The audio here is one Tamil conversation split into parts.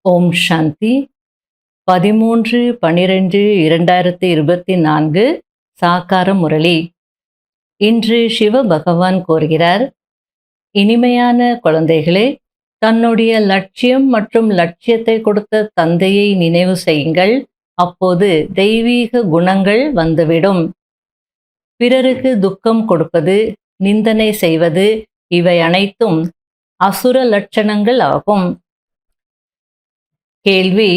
ஓம் சாந்தி 13/12/2024 சாக்கார முரளி. இன்று சிவ பகவான் கூறுகிறார், இனிமையான குழந்தைகளே, தன்னுடைய லட்சியம் மற்றும் லட்சியத்தை கொடுத்த தந்தையை நினைவு செய்யுங்கள். அப்போது தெய்வீக குணங்கள் வந்துவிடும். பிறருக்கு துக்கம் கொடுப்பது, நிந்தனை செய்வது, இவை அனைத்தும் அசுர லட்சணங்கள் ஆகும். கேள்வி: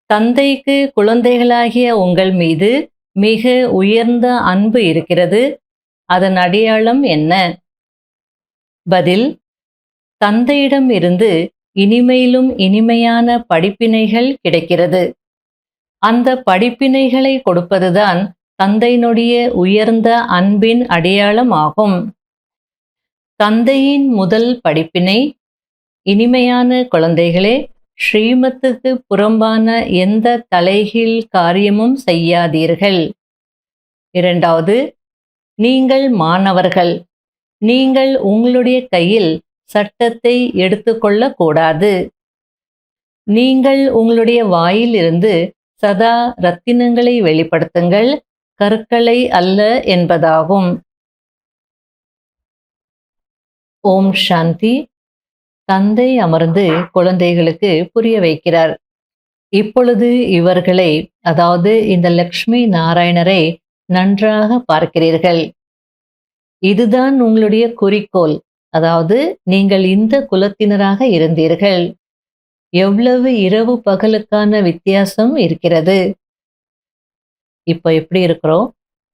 தந்தைக்கு குழந்தைகளாகிய உங்கள் மீது மிக உயர்ந்த அன்பு இருக்கிறது. அதன் அடையாளம் என்ன? பதில்: தந்தையிடம் இருந்து இனிமையிலும் இனிமையான படிப்பினைகள் கிடைக்கிறது. அந்த படிப்பினைகளை கொடுப்பதுதான் தந்தையினுடைய உயர்ந்த அன்பின் அடையாளம் ஆகும். தந்தையின் முதல் படிப்பினை: இனிமையான குழந்தைகளே, ஸ்ரீமத்துக்கு புறம்பான எந்த தலைகீழ் காரியமும் செய்யாதீர்கள். இரண்டாவது, நீங்கள் மாணவர்கள். நீங்கள் உங்களுடைய கையில் சட்டத்தை எடுத்துக்கொள்ளக்கூடாது. நீங்கள் உங்களுடைய வாயில் இருந்து சதா ரத்தினங்களை வெளிப்படுத்துங்கள், கற்களை அல்ல என்பதாகும். ஓம் சாந்தி. தந்தை அமர்ந்து குழந்தைகளுக்கு புரிய வைக்கிறார். இப்பொழுது இவர்களை, அதாவது இந்த லக்ஷ்மி நாராயணரை நன்றாக பார்க்கிறீர்கள். இதுதான் உங்களுடைய குறிக்கோள். அதாவது நீங்கள் இந்த குலத்தினராக இருந்தீர்கள். எவ்வளவு இரவு பகலுக்கான வித்தியாசம் இருக்கிறது. இப்போ எப்படி இருக்கிறோம்,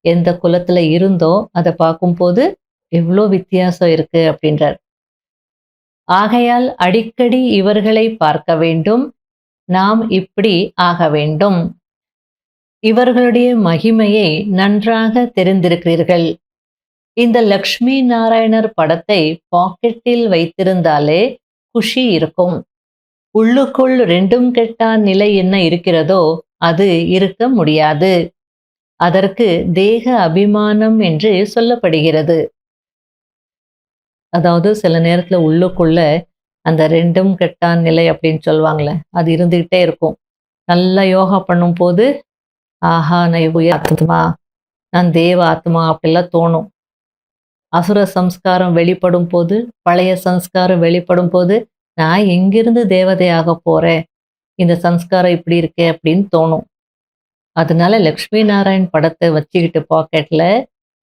எந்த குலத்துல இருந்தோ அதை பார்க்கும்போது எவ்வளோ வித்தியாசம் இருக்கு அப்படின்றார். ஆகையால் அடிக்கடி இவர்களை பார்க்க வேண்டும். நாம் இப்படி ஆக வேண்டும். இவர்களுடைய மகிமையை நன்றாக தெரிந்திருக்கிறீர்கள். இந்த லக்ஷ்மி நாராயணர் படத்தை பாக்கெட்டில் வைத்திருந்தாலே குஷி இருக்கும். உள்ளுக்குள் ரெண்டும் கெட்டா நிலை என்ன இருக்கிறதோ அது இருக்க முடியாது. அதற்கு தேக அபிமானம் என்று சொல்லப்படுகிறது. அதாவது சில நேரத்துல உள்ளுக்குள்ள அந்த ரெண்டும் கெட்டான் நிலை அப்படின்னு சொல்லுவாங்களே, அது இருந்துகிட்டே இருக்கும். நல்லா யோகா பண்ணும் போது, ஆஹா நான் உயர் ஆத்மா, நான் தேவ ஆத்மா அப்படிலாம் தோணும். அசுர சம்ஸ்காரம் வெளிப்படும் போது, பழைய சம்ஸ்காரம் வெளிப்படும் போது, நான் எங்கிருந்து தேவதையாக போறேன், இந்த சம்ஸ்காரம் இப்படி இருக்கே அப்படின்னு தோணும். அதனால லக்ஷ்மி நாராயண் படத்தை வச்சுக்கிட்டு பாக்கெட்ல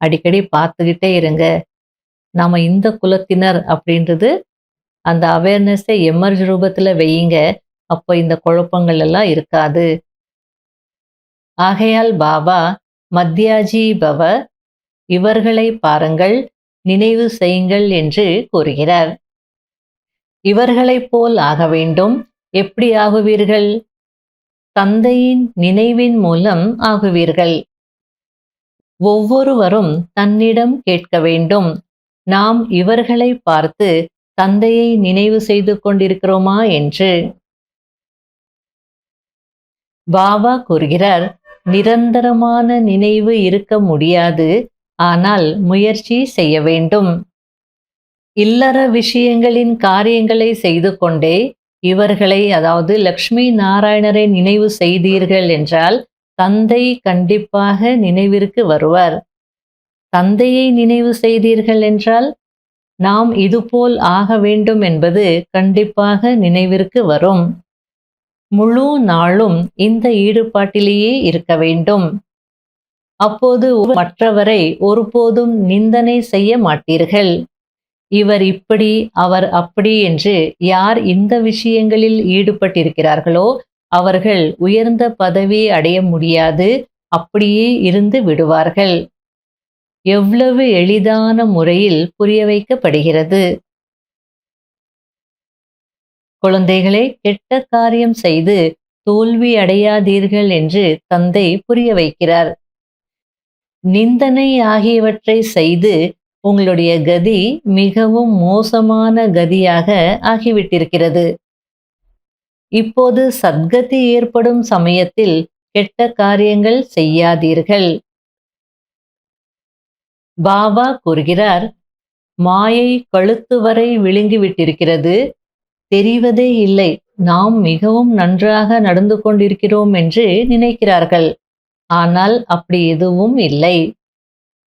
அடிக்கடி பார்த்துக்கிட்டே இருங்க. நாம இந்த குலத்தினர் அப்படின்றது அந்த அவேர்னஸை எமர்ஜ் ரூபத்துல வையுங்க. அப்போ இந்த குழப்பங்கள் எல்லாம் இருக்காது. ஆகையால் பாபா மத்யாஜி பவ, இவர்களை பாருங்கள், நினைவு செய்யுங்கள் என்று கூறுகிறார். இவர்களைப் போல் ஆக வேண்டும். எப்படி ஆகுவீர்கள்? தந்தையின் நினைவின் மூலம் ஆகுவீர்கள். ஒவ்வொருவரும் தன்னிடம் கேட்க வேண்டும், நாம் இவர்களை பார்த்து தந்தையை நினைவு செய்து கொண்டிருக்கிறோமா என்று. பாபா கூறுகிறார், நிரந்தரமான நினைவு இருக்க முடியாது, ஆனால் முயற்சி செய்ய வேண்டும். இல்லற விஷயங்களின் காரியங்களை செய்து கொண்டே இவர்களை, அதாவது லக்ஷ்மி நாராயணரை நினைவு செய்தீர்கள் என்றால் தந்தை கண்டிப்பாக நினைவிற்கு வருவார். தந்தையை நினைவு செய்தீர்கள் என்றால் நாம் இதுபோல் ஆக வேண்டும் என்பது கண்டிப்பாக நினைவிற்கு வரும். முழு நாளும் இந்த ஈடுபாட்டிலேயே இருக்க வேண்டும். அப்போது மற்றவரை ஒருபோதும் நிந்தனை செய்ய மாட்டீர்கள். இவர் இப்படி, அவர் அப்படி என்று யார் இந்த விஷயங்களில் ஈடுபட்டிருக்கிறார்களோ அவர்கள் உயர்ந்த பதவி அடைய முடியாது, அப்படியே இருந்து விடுவார்கள். எவ்வளவு எளிதான முறையில் புரிய வைக்கப்படுகிறது. குழந்தைகளை, கெட்ட காரியம் செய்து தோல்வி அடையாதீர்கள் என்று தந்தை புரிய வைக்கிறார். நிந்தனை ஆகியவற்றை செய்து உங்களுடைய கதி மிகவும் மோசமான கதியாக ஆகிவிட்டிருக்கிறது. இப்போது சத்கதி ஏற்படும் சமயத்தில் கெட்ட காரியங்கள் செய்யாதீர்கள். பாபா கூறுகிறார், மாயை கழுத்து வரை விழுங்கிவிட்டிருக்கிறது. தெரிவதே இல்லை. நாம் மிகவும் நன்றாக நடந்து கொண்டிருக்கிறோம் என்று நினைக்கிறார்கள். ஆனால் அப்படி எதுவும் இல்லை.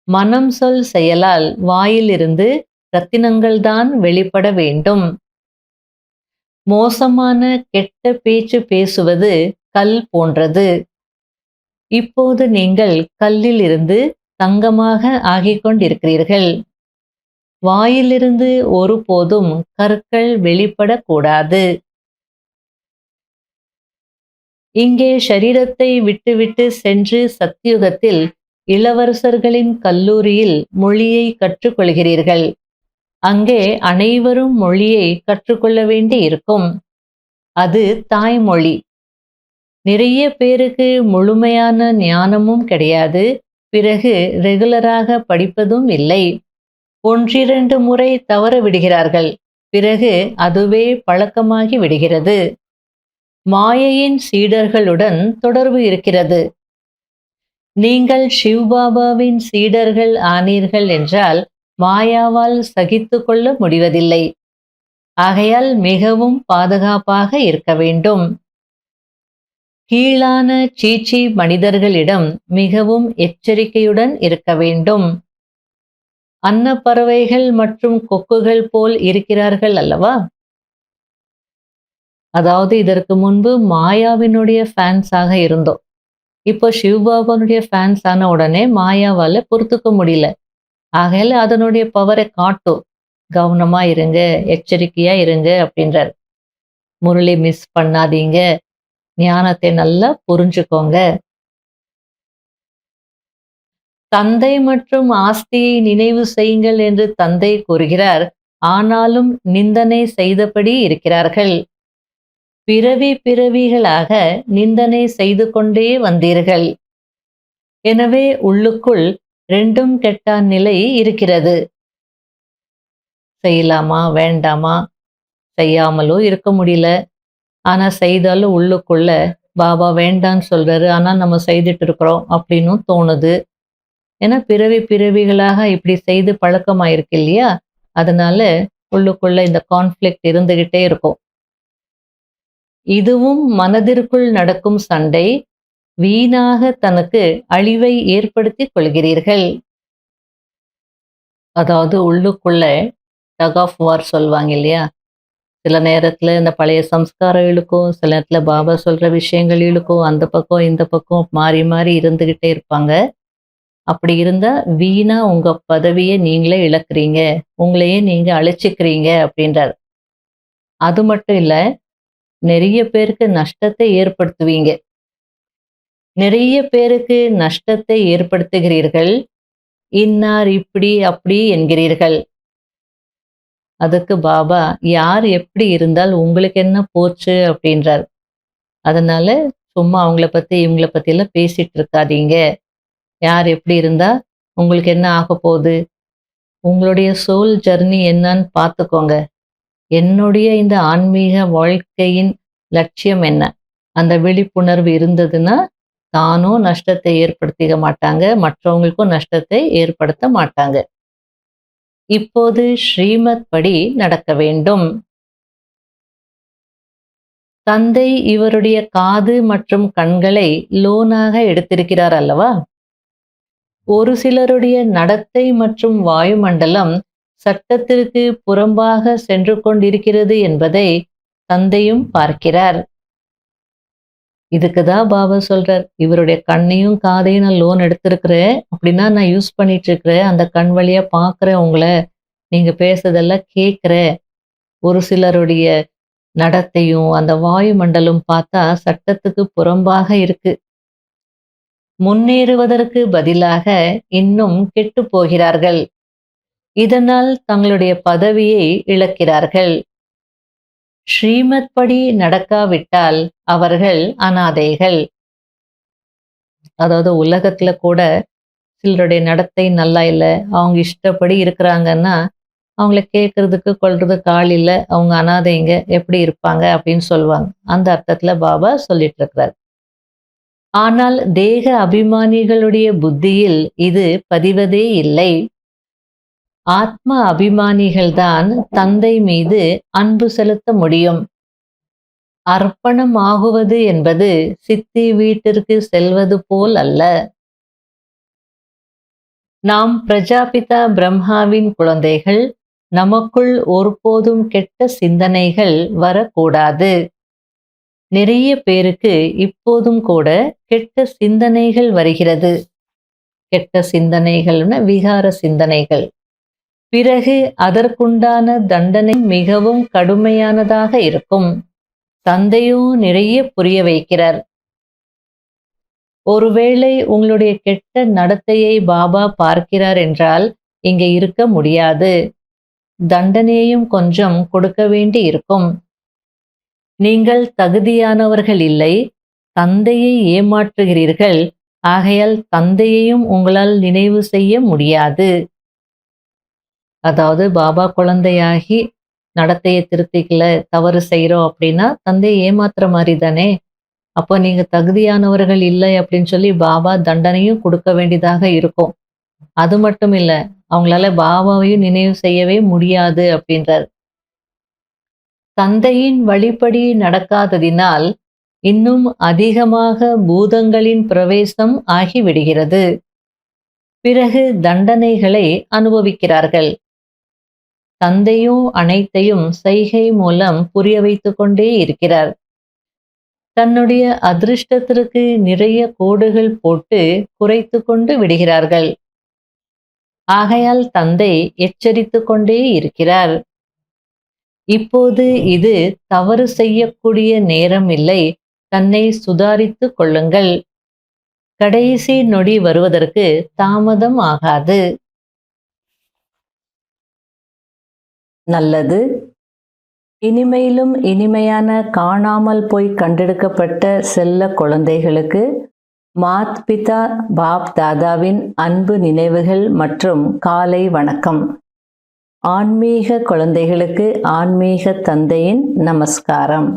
மனம் சொல் செயலால் வாயிலிருந்து ரத்தினங்கள்தான் வெளிப்பட வேண்டும். மோசமான கெட்ட பேச்சு பேசுவது கல் போன்றது. இப்போது நீங்கள் கல்லில் இருந்து தங்கமாக ஆகிக் கொண்டிருக்கிறீர்கள். வாயிலிருந்து ஒருபோதும் கற்கள் வெளிப்படக்கூடாது. இங்கே ஷரீரத்தை விட்டுவிட்டு சென்று சத்தியுகத்தில் இளவரசர்களின் கல்லூரியில் மொழியை கற்றுக்கொள்கிறீர்கள். அங்கே அனைவரும் மொழியை கற்றுக்கொள்ள வேண்டி இருக்கும். அது தாய்மொழி. நிறைய பேருக்கு முழுமையான ஞானமும் கிடையாது. பிறகு ரெகுலராக படிப்பதும் இல்லை. ஒன்றிரண்டு முறை தவற விடுகிறார்கள். பிறகு அதுவே பழக்கமாகி விடுகிறது. மாயையின் சீடர்களுடன் தொடர்பு இருக்கிறது. நீங்கள் சிவ்பாபாவின் சீடர்கள் ஆனீர்கள் என்றால் மாயாவால் சகித்து கொள்ள முடிவதில்லை. ஆகையால் மிகவும் பாதுகாப்பாக இருக்க வேண்டும். கீழான சீச்சி மனிதர்களிடம் மிகவும் எச்சரிக்கையுடன் இருக்க வேண்டும். அன்னப்பறவைகள் மற்றும் கொக்குகள் போல் இருக்கிறார்கள் அல்லவா? அதாவது இதற்கு முன்பு மாயாவினுடைய ஃபேன்ஸாக இருந்தோம். இப்போ சிவ்பாபானுடைய ஃபேன்ஸ் ஆன உடனே மாயாவால பொறுத்துக்க முடியல. ஆகையால அதனுடைய பவரை காட்டும். கவனமா இருங்க, எச்சரிக்கையா இருங்க அப்படின்றார். முரளி மிஸ் பண்ணாதீங்க, ஞானத்தை நல்லா புரிஞ்சுக்கோங்க. தந்தை மற்றும் ஆஸ்தியை நினைவு செய்யுங்கள் என்று தந்தை கூறுகிறார். ஆனாலும் நிந்தனை செய்தபடி இருக்கிறார்கள். பிறவி பிறவிகளாக நிந்தனை செய்து கொண்டே வந்தீர்கள். எனவே உள்ளுக்குள் ரெண்டும் கெட்ட நிலை இருக்கிறது. செய்யலாமா வேண்டாமா, செய்யாமலும் இருக்க முடியல. ஆனா செய்தாலும் உள்ளுக்குள்ள பாபா வேண்டான்னு சொல்றாரு, ஆனால் நம்ம செய்துட்டு இருக்கிறோம் அப்படின்னும் தோணுது. ஏன்னா பிறவி பிறவிகளாக இப்படி செய்து பழக்கமாயிருக்கு இல்லையா? அதனால உள்ளுக்குள்ள இந்த கான்ஃப்ளிக்ட் இருந்துகிட்டே இருக்கும். இதுவும் மனதிற்குள் நடக்கும் சண்டை. வீணாக தனக்கு அழிவை ஏற்படுத்தி கொள்கிறீர்கள். அதாவது உள்ளுக்குள்ள டக் ஆஃப் வார் சொல்லுவாங்க இல்லையா? சில நேரத்துல இந்த பழைய சம்ஸ்காரம் இழுக்கும், சில நேரத்துல பாபா சொல்ற விஷயங்கள் இழுக்கும். அந்த பக்கம் இந்த பக்கம் மாறி மாறி இருந்துகிட்டே இருப்பாங்க. அப்படி இருந்தா வீணா உங்க பதவியை நீங்களே இழக்கிறீங்க, உங்களையே நீங்க அழிச்சுக்கிறீங்க அப்படின்றார். அது மட்டும் இல்ல, நிறைய பேருக்கு நஷ்டத்தை ஏற்படுத்துவீங்க. நிறைய பேருக்கு நஷ்டத்தை ஏற்படுத்துகிறீர்கள். இன்னார் இப்படி அப்படி என்கிறீர்கள். அதுக்கு பாபா யார் எப்படி இருந்தால் உங்களுக்கு என்ன போச்சு அப்படின்றார். அதனால சும்மா அவங்கள பத்தி இவங்கள பத்தி எல்லாம் பேசிட்டு இருக்காதீங்க. யார் எப்படி இருந்தா உங்களுக்கு என்ன ஆக போகுது, உங்களுடைய சோல் ஜர்னி என்னன்னு பார்த்துக்கோங்க. என்னுடைய இந்த ஆன்மீக வாழ்க்கையின் லட்சியம் என்ன? அந்த விழிப்புணர்வு இருந்ததுன்னா தானும் நஷ்டத்தை ஏற்படுத்திக்க மாட்டாங்க, மற்றவங்களுக்கும் நஷ்டத்தை ஏற்படுத்த மாட்டாங்க. இப்போது ஸ்ரீமத் படி நடக்க வேண்டும். தந்தை இவருடைய காது மற்றும் கண்களை லோனாக எடுத்திருக்கிறார் அல்லவா? ஒரு சிலருடைய நடத்தை மற்றும் வாயுமண்டலம் சட்டத்திற்கு புறம்பாக சென்று கொண்டிருக்கிறது என்பதை தந்தையும் பார்க்கிறார். இதுக்குதான் பாபா சொல்றார், இவருடைய கண்ணையும் காதையும் நான் லோன் எடுத்திருக்கிறேன் அப்படின்னா நான் யூஸ் பண்ணிட்டு இருக்கிறேன். அந்த கண் வழியா பார்க்கிறேன், உங்களை நீங்க பேசுறதெல்லாம் கேட்கிறேன். ஒரு சிலருடைய நடத்தையும் அந்த வாயுமண்டலம் பார்த்தா சட்டத்துக்கு புறம்பாக இருக்கு. முன்னேறுவதற்கு பதிலாக இன்னும் கெட்டு போகிறார்கள். இதனால் தங்களுடைய பதவியை இழக்கிறார்கள். ஸ்ரீமத் படி நடக்காவிட்டால் அவர்கள் அனாதைகள். அதாவது உலகத்துல கூட சிலருடைய நடத்தை நல்லா இல்லை, அவங்க இஷ்டப்படி இருக்கிறாங்கன்னா அவங்கள கேட்கறதுக்கு கொள்றதுக்கு ஆள் இல்லை, அவங்க அனாதைங்க, எப்படி இருப்பாங்க அப்படின்னு சொல்லுவாங்க. அந்த அர்த்தத்துல பாபா சொல்லிட்டு இருக்கிறார். ஆனால் தேக அபிமானிகளுடைய புத்தியில் இது பதிவதே இல்லை. ஆத்ம அபிமானிகள்தான் தந்தை மீது அன்பு செலுத்த முடியும். அர்ப்பணம் ஆகுவது என்பது சித்தி வீட்டிற்கு செல்வது போல் அல்ல. நாம் பிரஜாபிதா பிரம்மாவின் குழந்தைகள். நமக்குள் ஒருபோதும் கெட்ட சிந்தனைகள் வரக்கூடாது. நிறைய பேருக்கு இப்போதும் கூட கெட்ட சிந்தனைகள் வருகிறது. கெட்ட சிந்தனைகள்னா விகார சிந்தனைகள். பிறகு அதற்குண்டான தண்டனை மிகவும் கடுமையானதாக இருக்கும். தந்தையும் நிறைய புரிய வைக்கிறார். ஒருவேளை உங்களுடைய கெட்ட நடத்தையை பாபா பார்க்கிறார் என்றால் இங்கே இருக்க முடியாது. தண்டனையையும் கொஞ்சம் கொடுக்க வேண்டி இருக்கும். நீங்கள் தகுதியானவர்கள் இல்லை, தந்தையை ஏமாற்றுகிறீர்கள். ஆகையால் தந்தையையும் உங்களால் நினைவு செய்ய முடியாது. அதாவது பாபா குழந்தையாகி நடத்தையை திருத்திக்கல, தவறு செய்கிறோம் அப்படின்னா தந்தையை ஏமாத்துற மாதிரி தானே. அப்போ நீங்க தகுதியானவர்கள் இல்லை அப்படின்னு சொல்லி பாபா தண்டனையும் கொடுக்க வேண்டியதாக இருக்கும். அது மட்டும் இல்ல, அவங்களால பாபாவையும் நினைவு செய்யவே முடியாது அப்படின்றார். தந்தையின் வழிப்படி நடக்காததினால் இன்னும் அதிகமாக பூதங்களின் பிரவேசம் ஆகிவிடுகிறது. பிறகு தண்டனைகளை அனுபவிக்கிறார்கள். தந்தையும் அனைத்தையும் செய்கை மூலம் புரிய வைத்து கொண்டே இருக்கிறார். தன்னுடைய அதிர்ஷ்டத்திற்கு நிறைய கோடுகள் போட்டு குறைத்து கொண்டு விடுகிறார்கள். ஆகையால் தந்தை எச்சரித்து கொண்டே இருக்கிறார். இப்போது இது தவறு செய்யக்கூடிய நேரம் இல்லை. தன்னை சுதாரித்து கொள்ளுங்கள். கடைசி நொடி வருவதற்கு தாமதம் ஆகாது. நல்லது. இனிமையிலும் இனிமையான காணாமல் போய் கண்டெடுக்கப்பட்ட செல்ல குழந்தைகளுக்கு மாத் பிதா பாப் தாதாவின் அன்பு நினைவுகள் மற்றும் காலை வணக்கம். ஆன்மீக குழந்தைகளுக்கு ஆன்மீக தந்தையின் நமஸ்காரம்.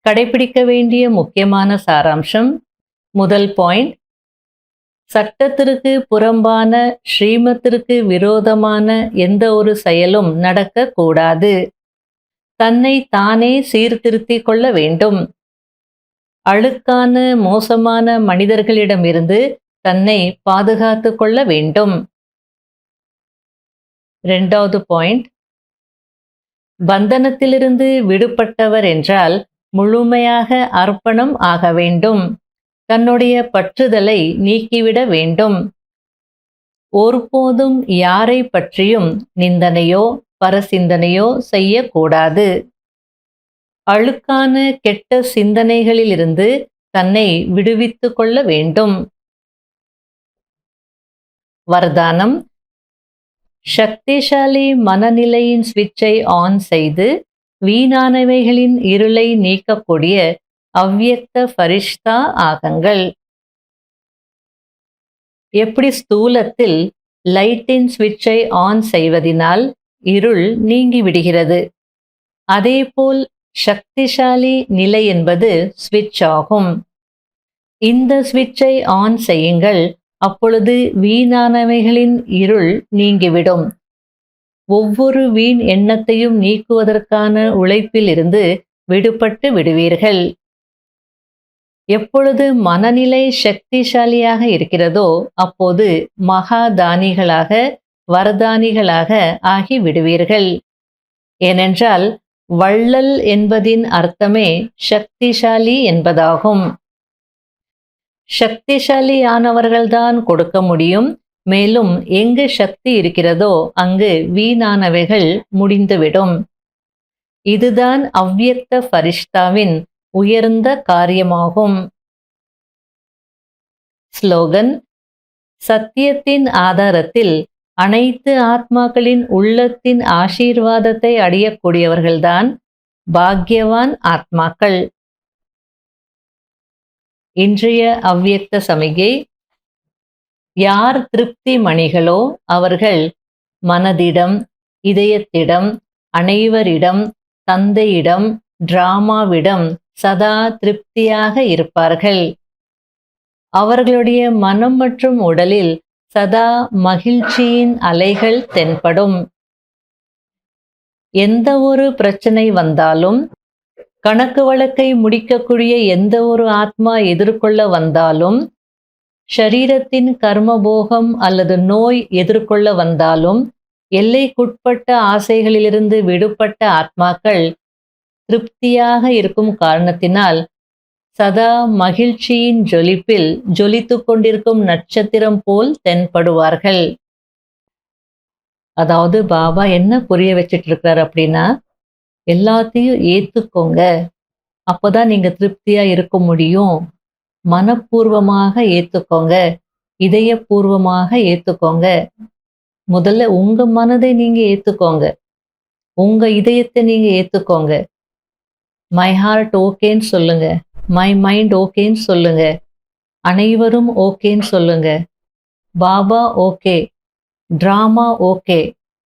கடைபிடிக்க வேண்டிய முக்கியமான சாராம்சம். முதல் பாயிண்ட், சட்டத்திற்கு புறம்பான, ஸ்ரீமத்திற்கு விரோதமான எந்த ஒரு செயலும் நடக்கக்கூடாது. தன்னை தானே சீர்திருத்திக் கொள்ள வேண்டும். அழுக்கான மோசமான மனிதர்களிடமிருந்து தன்னை பாதுகாத்து கொள்ள வேண்டும். இரண்டாவது பாயிண்ட், பந்தனத்திலிருந்து விடுபட்டவர் என்றால் முழுமையாக அர்ப்பணம் ஆக வேண்டும். தன்னுடைய பற்றுதலை நீக்கிவிட வேண்டும். ஒருபோதும் யாரை பற்றியும் நிந்தனையோ பரசிந்தனையோ செய்யக்கூடாது. அழுக்கான கெட்ட சிந்தனைகளிலிருந்து தன்னை விடுவித்து கொள்ள வேண்டும். வரதானம். சக்திசாலி மனநிலையின் ஸ்விட்சை ஆன் செய்து வீணானவைகளின் இருளை நீக்கக்கூடிய அவ்யக்த ஃபரிஷ்தா ஆகுங்கள். எப்படி ஸ்தூலத்தில் லைட்டின் ஸ்விட்சை ஆன் செய்வதினால் இருள் நீங்கி விடுகிறது, அதேபோல் சக்திசாலி நிலை என்பது ஸ்விட்ச் ஆகும். இந்த ஸ்விட்சை ஆன் செய்யுங்கள். அப்பொழுது வீணானவைகளின் இருள் நீங்கிவிடும். ஒவ்வொரு வீண் எண்ணத்தையும் நீக்குவதற்கான உழைப்பில் இருந்து விடுபட்டு விடுவீர்கள். எப்பொழுது மனநிலை சக்திசாலியாக இருக்கிறதோ அப்போது மகாதானிகளாக வரதானிகளாக ஆகி விடுவீர்கள். ஏனென்றால் வள்ளல் என்பதின் அர்த்தமே சக்திசாலி என்பதாகும். சக்திசாலியானவர்கள்தான் கொடுக்க முடியும். மேலும் எங்கு சக்தி இருக்கிறதோ அங்கு வீணானவைகள் முடிந்துவிடும். இதுதான் அவ்யக்த ஃபரிஷ்தாவின் உயர்ந்த காரியமாகும். ஸ்லோகன். சத்தியத்தின் ஆதாரத்தில் அனைத்து ஆத்மாக்களின் உள்ளத்தின் ஆசீர்வாதத்தை அடையக்கூடியவர்கள்தான் பாக்யவான் ஆத்மாக்கள். இன்றைய அவ்யக்த சமிகை. யார் திருப்தி மணிகளோ அவர்கள் மனதிடம், இதயத்திடம், அனைவரிடம், தந்தையிடம், டிராமாவிடம் சதா திருப்தியாக இருப்பார்கள். அவர்களுடைய மனம் மற்றும் உடலில் சதா மகிழ்ச்சியின் அலைகள் தென்படும். எந்த ஒரு பிரச்சனை வந்தாலும், கணக்கு வழக்கை முடிக்கக்கூடிய எந்த ஒரு ஆத்மா எதிர்கொள்ள வந்தாலும், ஷரீரத்தின் கர்மபோகம் அல்லது நோய் எதிர்கொள்ள வந்தாலும், எல்லைக்குட்பட்ட ஆசைகளிலிருந்து விடுபட்ட ஆத்மாக்கள் திருப்தியாக இருக்கும் காரணத்தினால் சதா மகிழ்ச்சியின் ஜொலிப்பில் ஜொலித்துக் கொண்டிருக்கும் நட்சத்திரம் போல் தென்படுவார்கள். அதாவது பாபா என்ன புரிய வச்சிட்டு இருக்காரு அப்படின்னா, எல்லாத்தையும் ஏத்துக்கோங்க, அப்பதான் நீங்க திருப்தியா இருக்க முடியும். மனப்பூர்வமாக ஏத்துக்கோங்க, இதயபூர்வமாக ஏத்துக்கோங்க. முதல்ல உங்க மனதை நீங்க ஏத்துக்கோங்க, உங்க இதயத்தை நீங்க ஏத்துக்கோங்க. மை ஹார்ட் ஓகேன்னு சொல்லுங்க, மை மைண்ட் ஓகேன்னு சொல்லுங்க, அனைவரும் ஓகேன்னு சொல்லுங்க. பாபா ஓகே, டிராமா ஓகே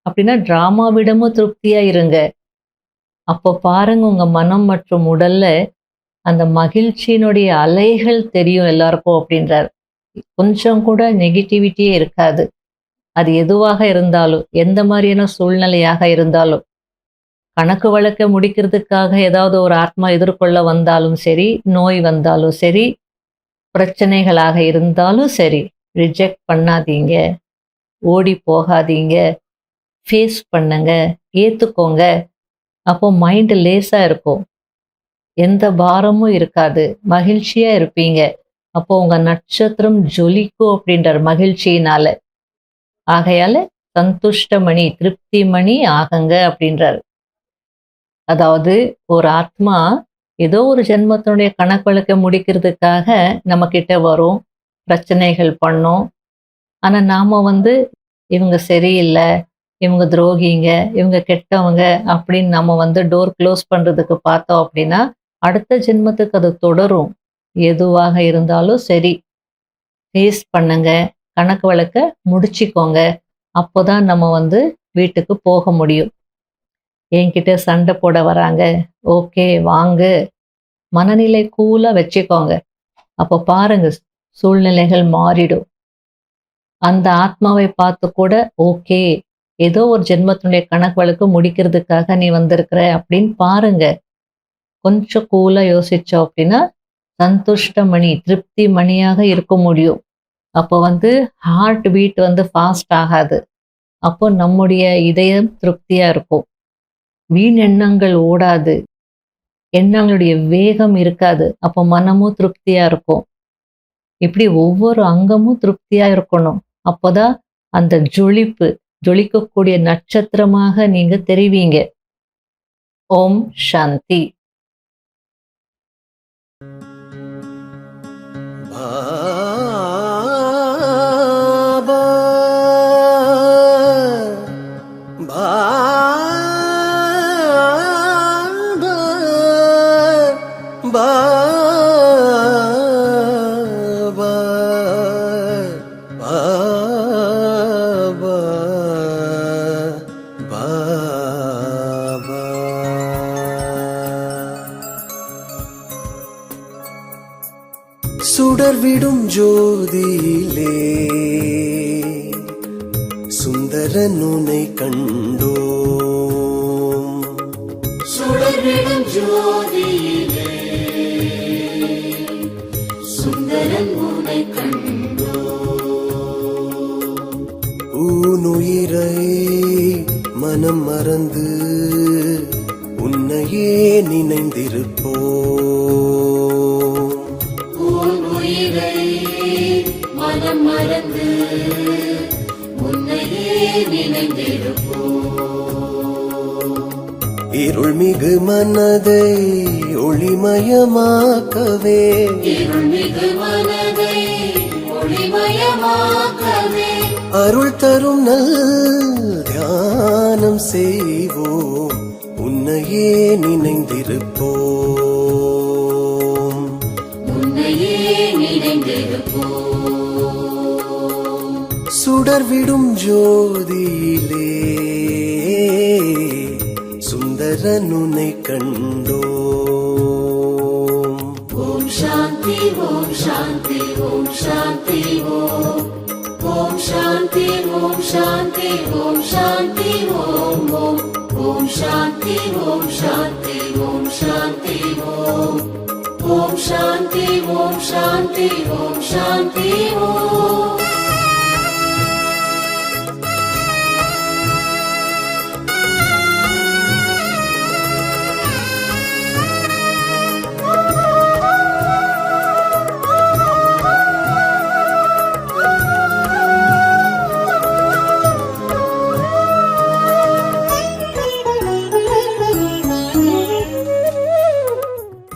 அப்படின்னா டிராமாவிடமும் திருப்தியா இருங்க. அப்போ பாருங்க, உங்க மனம் மற்றும் உடல்ல அந்த மகிழ்ச்சியினுடைய அலைகள் தெரியும் எல்லாருக்கும் அப்படின்றார். கொஞ்சம் கூட நெகட்டிவிட்டியே இருக்காது. அது எதுவாக இருந்தாலும், எந்த மாதிரியான சூழ்நிலையாக இருந்தாலும், கணக்கு வழக்க முடிக்கிறதுக்காக ஏதாவது ஒரு ஆத்மா எதிர்கொள்ள வந்தாலும் சரி, நோய் வந்தாலும் சரி, பிரச்சனைகளாக இருந்தாலும் சரி, ரிஜெக்ட் பண்ணாதீங்க, ஓடி போகாதீங்க, ஃபேஸ் பண்ணுங்க, ஏத்துக்கோங்க. அப்போ மைண்ட் லேசா இருக்கும், எந்த பாரமும் இருக்காது, மகிழ்ச்சியா இருப்பீங்க. அப்போ உங்க நட்சத்திரம் ஜொலிக்கும் அப்படின்றார் மகிழ்ச்சியினால. ஆகையால சந்துஷ்டமணி, திருப்தி மணி ஆகுங்க அப்படின்றார். அதாவது ஒரு ஆத்மா ஏதோ ஒரு ஜென்மத்தினுடைய கணக்கு வழக்க முடிக்கிறதுக்காக நம்ம கிட்ட வரும், பிரச்சனைகள் பண்ணும். ஆனா நாம இவங்க சரியில்லை, இவங்க துரோகிங்க, இவங்க கெட்டவங்க அப்படின்னு நம்ம டோர் க்ளோஸ் பண்றதுக்கு பார்த்தோம் அப்படின்னா, அடுத்த ஜென்மத்துக்கு அது தொடரும். எதுவாக இருந்தாலும் சரி, ஃபேஸ் பண்ணுங்க, கணக்கு வழக்க முடிச்சுக்கோங்க. அப்போதான் நம்ம வீட்டுக்கு போக முடியும். என்கிட்ட சண்டை போட வராங்க, ஓகே வாங்க, மனநிலை கூலா வச்சுக்கோங்க. அப்போ பாருங்க, சூழ்நிலைகள் மாறிடும். அந்த ஆத்மாவை பார்த்து கூட ஓகே, ஏதோ ஒரு ஜென்மத்தினுடைய கணக்கு வழக்கு முடிக்கிறதுக்காக நீ வந்திருக்கிற அப்படின்னு பாருங்க. கொஞ்சம் கூலா யோசிச்சோம் அப்படின்னா சந்துஷ்ட மணி, திருப்தி மணியாக இருக்க முடியும். அப்போ ஹார்ட் பீட் ஃபாஸ்ட் ஆகாது. அப்போ நம்முடைய இதயம் திருப்தியா இருக்கும். வீண் எண்ணங்கள் ஓடாது, எண்ணங்களுடைய வேகம் இருக்காது. அப்போ மனமும் திருப்தியா இருக்கும். இப்படி ஒவ்வொரு அங்கமும் திருப்தியா இருக்கணும். அப்போதான் அந்த ஜொலிக்கக்கூடிய நட்சத்திரமாக நீங்க தெரிவீங்க. ஓம் சாந்தி. சுடர்விடும் ஜோதியிலே சுந்தரன் உன்னை கண்டோம். சுடர்விடும் ஜோதியிலே சுந்தரன் உன்னை கண்டோம். ஊனுயிரை மனம் மறந்து உன்னையே நினைந்திருப்போம். மனம் மறந்து உன்னையே நினைந்திருப்போம். இருள்மிகு மனதை ஒளிமயமாக்கவே, இருள்மிகு மனதை ஒளிமயமாக்கவே, அருள் தரும் நல் தியானம் செய்வோம். உன்னையே நினைந்திருப்போம், உன்னையே நினைந்திருப்போம். சுடர்விடும் ஜோதியிலே சுந்தரன் உன்னை கண்டோம். ஓம் சாந்தி ஓம் சாந்தி ஓம் சாந்தி ஓம் ஓம் சாந்தி ஓம் சாந்தி ஓம் சாந்தி ஓம் ஓம் ஓம் சாந்தி ஓம் சாந்தி ஓம் சாந்தி ஓம் ஓம் சாந்தி ஓம் சாந்தி ஓம் சாந்தி ஓம்.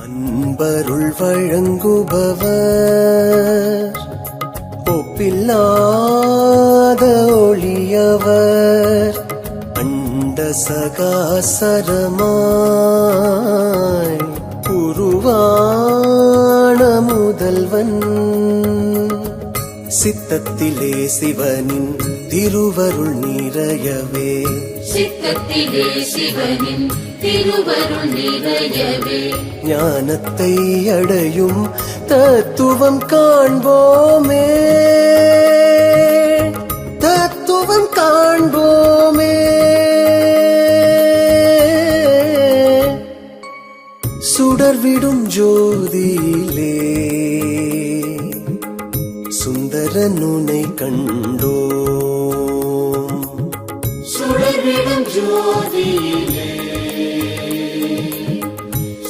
அன்பருள் வழங்குபவர் ஒப்பில்லாத ஒளியவர் அண்ட சகாசரமாய் உருவான முதல்வன் சித்தத்திலே சிவனின் திருவருள் நிறையவே சித்தத்திலே சிவனின் திருவருள் நிறையவே ஞானத்தை அடையும் தத்துவம் காண்போமே தத்துவம் காண்போமே சுடர்விடும் ஜோதியிலே சுந்தரன் உனை கண்டோம் சுடர்விடும் ஜோதியிலே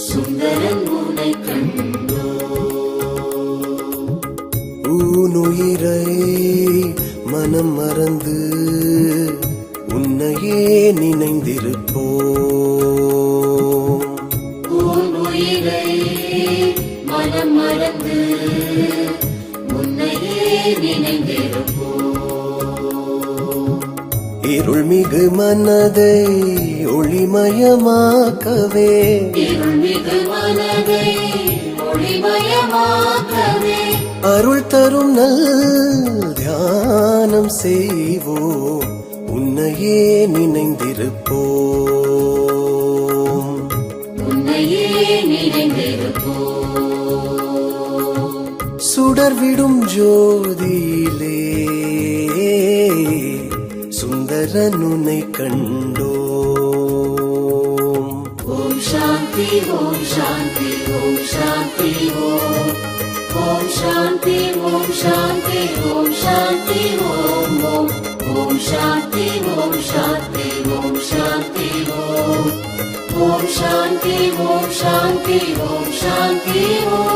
சுந்தரன் உனை கண்டோ ஊனுயிரை மனம் மறந்து உன்னையே நினைந்திருப்போம் உன் உயிரை மனம் மறந்து உன்னையே நினைந்திருப்போ இருள்மிகு மனதை ஒளிமயமாக்கவே இருள்மிகு மனதை ஒளிமயமாக்கவே அருள் தரும் நல் தியானம் செய்வோம் உன்னையே நினைந்திருப்போம் உன்னையே நினைந்திருப்போ சுடர்விடும் ஜோதியிலே சுந்தரன் உனை கண்டோம் ஓம் சாந்தி ஓம் சாந்தி ஓம் சாந்தி ஓம் ஓம் சாந்தி ஓம் சாந்தி ஓம் சாந்தி ஓம் ஓம் ஓம் சாந்தி ஓம் சாந்தி ஓம் சாந்தி ஓம் ஓம் சாந்தி ஓம் சாந்தி ஓம் சாந்தி ஓம்.